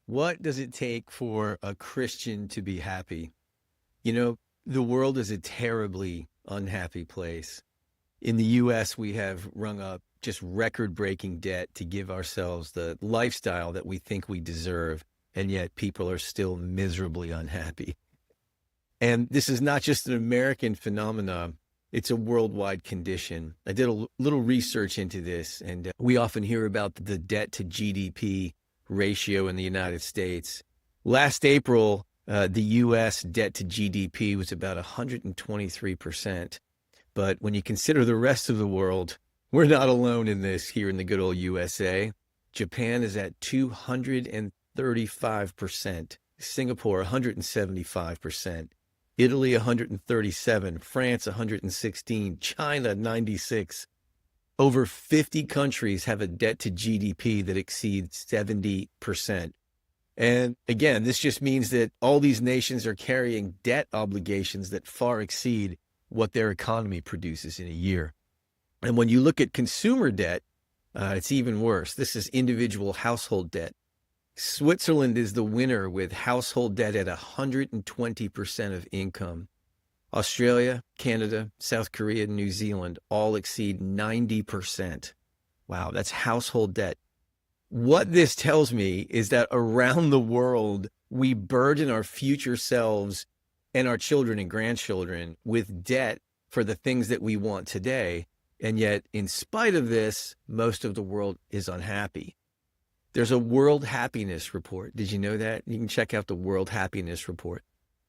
What does it take for a Christian to be happy? You know, the world is a terribly unhappy place. In the US, we have rung up just record breaking debt to give ourselves the lifestyle that we think we deserve. And yet people are still miserably unhappy. And this is not just an American phenomenon. It's a worldwide condition. I did a little research into this, and we often hear about the debt to GDP ratio in the United States. Last April, the U.S. debt to GDP was about 123%. But when you consider the rest of the world, we're not alone in this here in the good old USA. Japan is at 235%, Singapore 175%. Italy 137, France 116, China 96. Over 50 countries have a debt to GDP that exceeds 70%. And again, this just means that all these nations are carrying debt obligations that far exceed what their economy produces in a year. And when you look at consumer debt, it's even worse. This is individual household debt. Switzerland is the winner with household debt at 120% of income. Australia, Canada, South Korea, and New Zealand all exceed 90%. Wow, that's household debt. What this tells me is that around the world, we burden our future selves and our children and grandchildren with debt for the things that we want today. And yet, in spite of this, most of the world is unhappy. There's a World Happiness Report. Did you know that? You can check out the World Happiness Report.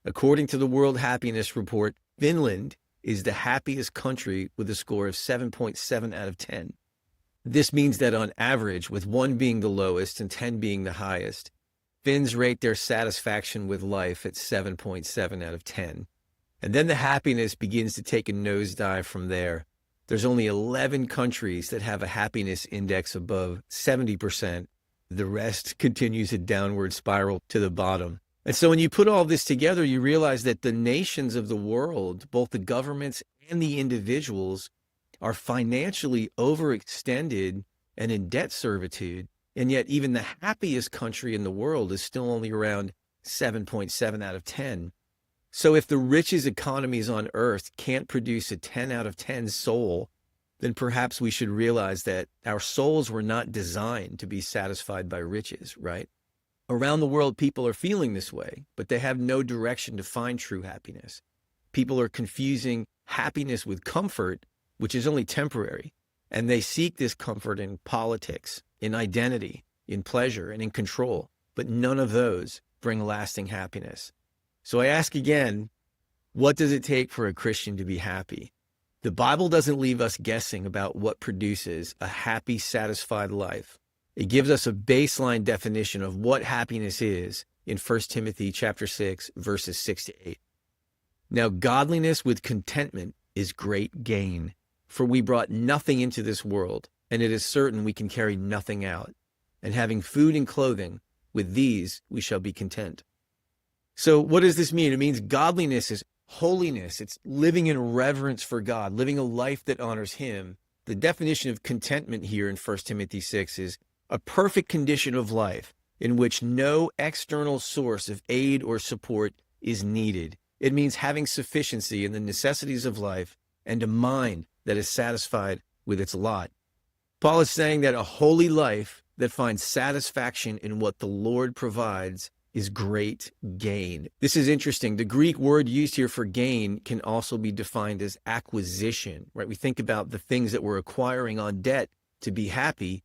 According to the World Happiness Report, Finland is the happiest country with a score of 7.7 out of 10. This means that on average, with 1 being the lowest and 10 being the highest, Finns rate their satisfaction with life at 7.7 out of 10. And then the happiness begins to take a nosedive from there. There's only 11 countries that have a happiness index above 70%. The rest continues a downward spiral to the bottom. And so when you put all this together, you realize that the nations of the world, both the governments and the individuals, are financially overextended and in debt servitude. And yet even the happiest country in the world is still only around 7.7 out of 10. So if the richest economies on earth can't produce a 10 out of 10 soul, then perhaps we should realize that our souls were not designed to be satisfied by riches, right? Around the world, people are feeling this way, but they have no direction to find true happiness. People are confusing happiness with comfort, which is only temporary, and they seek this comfort in politics, in identity, in pleasure, and in control, but none of those bring lasting happiness. So I ask again, what does it take for a Christian to be happy? The Bible doesn't leave us guessing about what produces a happy, satisfied life. It gives us a baseline definition of what happiness is in 1 Timothy chapter 6, verses 6 to 8. Now, godliness with contentment is great gain, for we brought nothing into this world, and it is certain we can carry nothing out. And having food and clothing, with these we shall be content. So what does this mean? It means godliness is holiness. It's living in reverence for God, living a life that honors him. The definition of contentment here in 1 Timothy 6 is a perfect condition of life in which no external source of aid or support is needed. It means having sufficiency in the necessities of life and a mind that is satisfied with its lot. Paul is saying that a holy life that finds satisfaction in what the Lord provides is great gain. This is interesting. The Greek word used here for gain can also be defined as acquisition, right? We think about the things that we're acquiring on debt to be happy.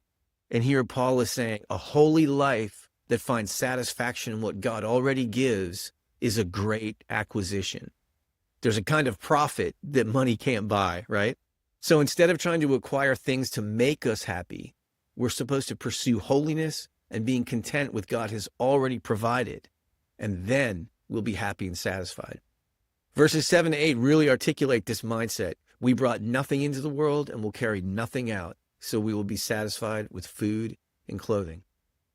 And here Paul is saying a holy life that finds satisfaction in what God already gives is a great acquisition. There's a kind of profit that money can't buy, right? So instead of trying to acquire things to make us happy, we're supposed to pursue holiness and being content with God has already provided, and then we'll be happy and satisfied. Verses 7 to 8 really articulate this mindset. We brought nothing into the world and will carry nothing out, so we will be satisfied with food and clothing.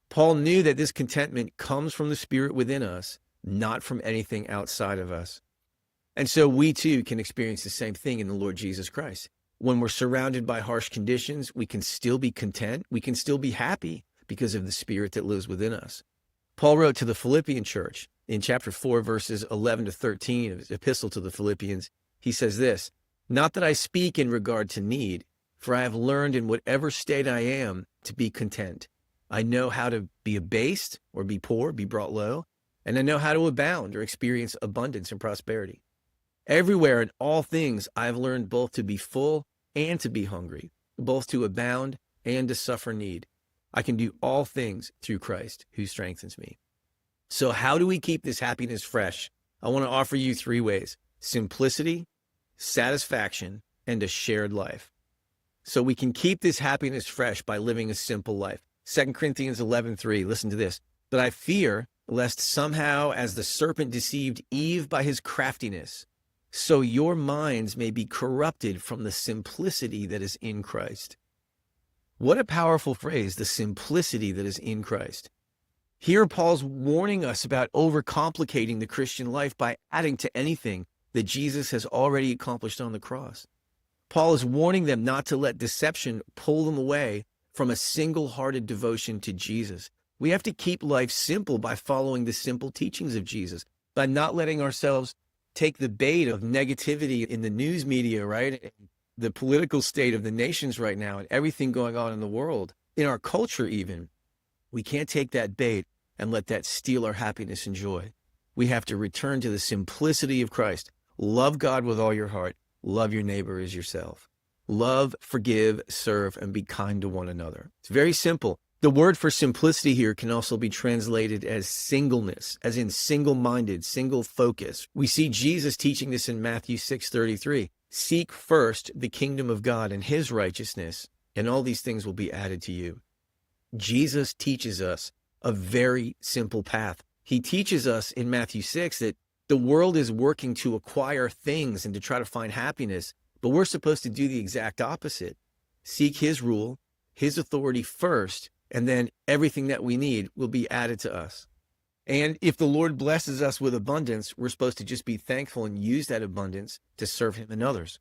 Paul knew that this contentment comes from the Spirit within us, not from anything outside of us. And so we too can experience the same thing in the Lord Jesus Christ. When we're surrounded by harsh conditions, we can still be content. We can still be happy because of the Spirit that lives within us. Paul wrote to the Philippian church in chapter 4, verses 11 to 13 of his epistle to the Philippians. He says this, "Not that I speak in regard to need, for I have learned in whatever state I am to be content. I know how to be abased or be poor, be brought low, and I know how to abound or experience abundance and prosperity. Everywhere in all things I have learned both to be full and to be hungry, both to abound and to suffer need. I can do all things through Christ who strengthens me." So how do we keep this happiness fresh? I want to offer you 3 ways: simplicity, satisfaction, and a shared life. So we can keep this happiness fresh by living a simple life. 2 Corinthians 11:3, listen to this. "But I fear lest somehow as the serpent deceived Eve by his craftiness, so your minds may be corrupted from the simplicity that is in Christ." What a powerful phrase, the simplicity that is in Christ. Here, Paul's warning us about overcomplicating the Christian life by adding to anything that Jesus has already accomplished on the cross. Paul is warning them not to let deception pull them away from a single-hearted devotion to Jesus. We have to keep life simple by following the simple teachings of Jesus, by not letting ourselves take the bait of negativity in the news media, right? The political state of the nations right now and everything going on in the world, in our culture even. We can't take that bait and let that steal our happiness and joy. We have to return to the simplicity of Christ. Love God with all your heart. Love your neighbor as yourself. Love, forgive, serve, and be kind to one another. It's very simple. The word for simplicity here can also be translated as singleness, as in single-minded, single focus. We see Jesus teaching this in Matthew 6:33. "Seek first the kingdom of God and his righteousness, and all these things will be added to you." Jesus teaches us a very simple path. He teaches us in Matthew 6 that the world is working to acquire things and to try to find happiness, but we're supposed to do the exact opposite. Seek his rule, his authority first, and then everything that we need will be added to us. And if the Lord blesses us with abundance, we're supposed to just be thankful and use that abundance to serve him and others.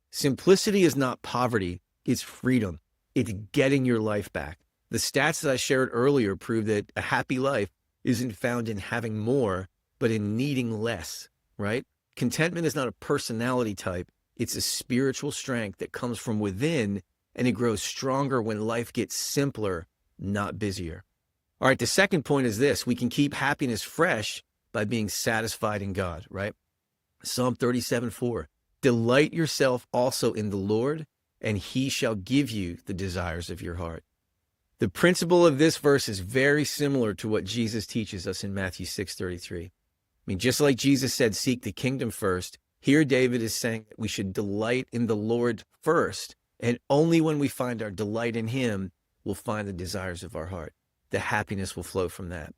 Simplicity is not poverty, it's freedom. It's getting your life back. The stats that I shared earlier prove that a happy life isn't found in having more, but in needing less, right? Contentment is not a personality type. It's a spiritual strength that comes from within, and it grows stronger when life gets simpler, not busier. All right, the second point is this. We can keep happiness fresh by being satisfied in God, right? Psalm 37:4, "Delight yourself also in the Lord, and he shall give you the desires of your heart." The principle of this verse is very similar to what Jesus teaches us in Matthew 6:33. I mean, just like Jesus said, seek the kingdom first, here David is saying that we should delight in the Lord first, and only when we find our delight in him, we'll find the desires of our heart. The happiness will flow from that.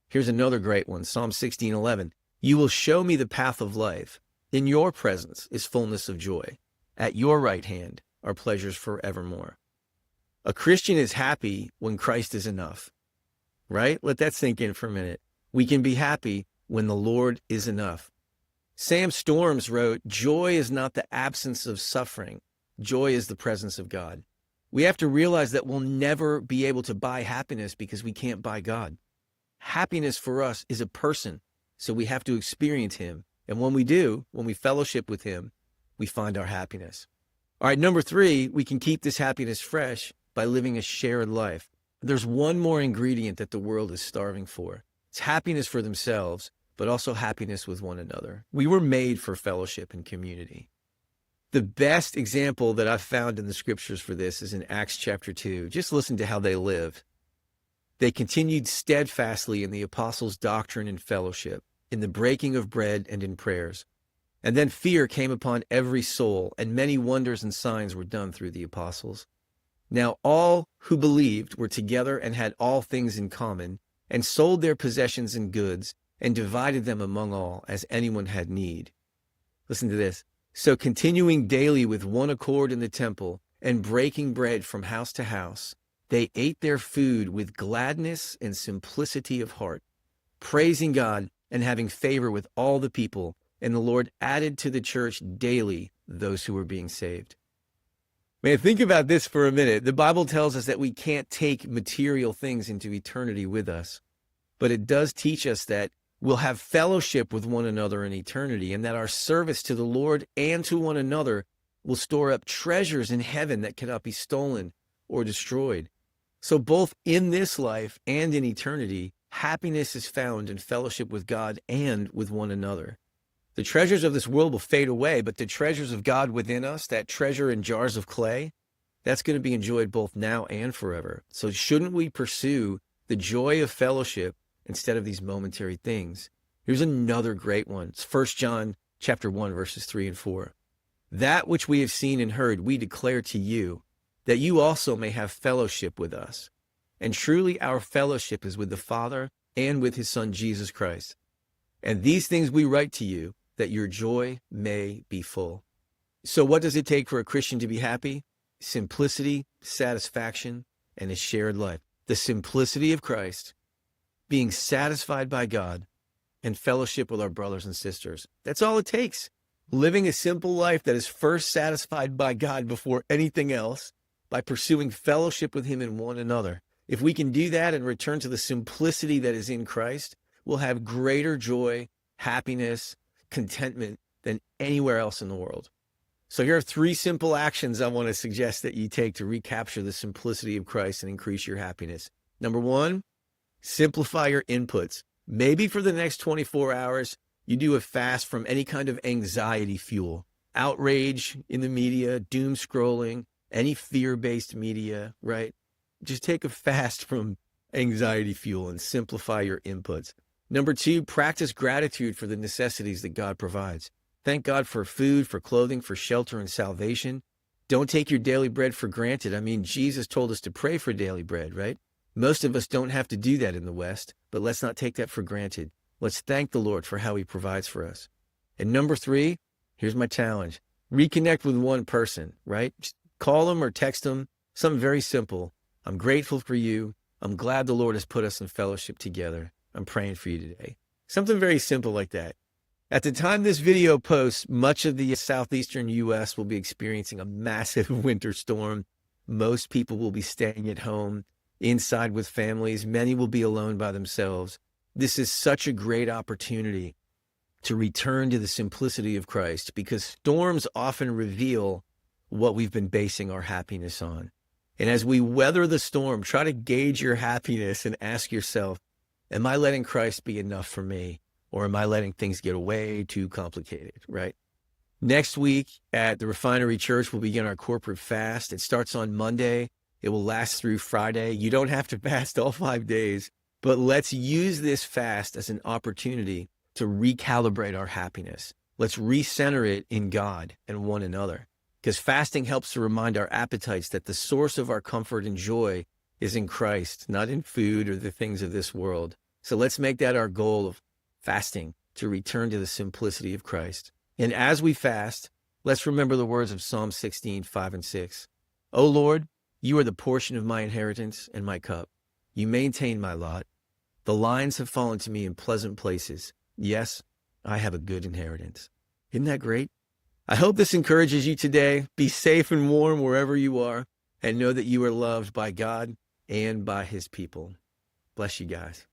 Here's another great one, Psalm 16:11. "You will show me the path of life. In your presence is fullness of joy. At your right hand are pleasures forevermore." A Christian is happy when Christ is enough, right? Let that sink in for a minute. We can be happy when the Lord is enough. Sam Storms wrote, "Joy is not the absence of suffering. Joy is the presence of God." We have to realize that we'll never be able to buy happiness because we can't buy God. Happiness for us is a person, so we have to experience him. And when we do, when we fellowship with him, we find our happiness. All right, number 3, we can keep this happiness fresh by living a shared life. There's one more ingredient that the world is starving for. It's happiness for themselves, but also happiness with one another. We were made for fellowship and community. The best example that I've found in the scriptures for this is in Acts chapter 2. Just listen to how they lived. "They continued steadfastly in the apostles' doctrine and fellowship, in the breaking of bread and in prayers. And then fear came upon every soul, and many wonders and signs were done through the apostles. Now all who believed were together and had all things in common, and sold their possessions and goods, and divided them among all, as anyone had need." Listen to this. "So continuing daily with one accord in the temple, and breaking bread from house to house, they ate their food with gladness and simplicity of heart, praising God and having favor with all the people. And the Lord added to the church daily those who were being saved." Man, think about this for a minute. The Bible tells us that we can't take material things into eternity with us. but it does teach us that we'll have fellowship with one another in eternity, and that our service to the Lord and to one another will store up treasures in heaven that cannot be stolen or destroyed. So both in this life and in eternity, happiness is found in fellowship with God and with one another. The treasures of this world will fade away, but the treasures of God within us, that treasure in jars of clay, that's going to be enjoyed both now and forever. So shouldn't we pursue the joy of fellowship instead of these momentary things? Here's another great one. It's 1 John chapter 1, verses 3 and 4. That which we have seen and heard, we declare to you, that you also may have fellowship with us. And truly our fellowship is with the Father and with his Son, Jesus Christ. And these things we write to you, that your joy may be full. So what does it take for a Christian to be happy? Simplicity, satisfaction, and a shared life. The simplicity of Christ, being satisfied by God, and fellowship with our brothers and sisters. That's all it takes. Living a simple life that is first satisfied by God before anything else, by pursuing fellowship with him and one another. If we can do that and return to the simplicity that is in Christ, we'll have greater joy, happiness, contentment than anywhere else in the world. So here are 3 simple actions I want to suggest that you take to recapture the simplicity of Christ and increase your happiness. Number 1, simplify your inputs. Maybe for the next 24 hours, you do a fast from any kind of anxiety fuel, outrage in the media, doom scrolling, any fear-based media, right? Just take a fast from anxiety fuel and simplify your inputs. Number 2, practice gratitude for the necessities that God provides. Thank God for food, for clothing, for shelter and salvation. Don't take your daily bread for granted. I mean, Jesus told us to pray for daily bread, right? Most of us don't have to do that in the West, but let's not take that for granted. Let's thank the Lord for how he provides for us. And number 3, here's my challenge. Reconnect with one person, right? Just call them or text them. Something very simple. I'm grateful for you. I'm glad the Lord has put us in fellowship together. I'm praying for you today. Something very simple like that. At the time this video posts, much of the southeastern U.S. will be experiencing a massive winter storm. Most people will be staying at home, inside with families. Many will be alone by themselves. This is such a great opportunity to return to the simplicity of Christ, because storms often reveal what we've been basing our happiness on. And as we weather the storm, try to gauge your happiness and ask yourself, am I letting Christ be enough for me? Or am I letting things get way too complicated, right? Next week at the Refinery Church, we'll begin our corporate fast. It starts on Monday. It will last through Friday. You don't have to fast all 5 days, but let's use this fast as an opportunity to recalibrate our happiness. Let's recenter it in God and one another, because fasting helps to remind our appetites that the source of our comfort and joy is in Christ, not in food or the things of this world. So let's make that our goal of fasting, to return to the simplicity of Christ. And as we fast, let's remember the words of Psalm 16, 5 and 6. O Lord, you are the portion of my inheritance and my cup. You maintain my lot. The lines have fallen to me in pleasant places. Yes, I have a good inheritance. Isn't that great? I hope this encourages you today. Be safe and warm wherever you are, and know that you are loved by God and by his people. Bless you guys.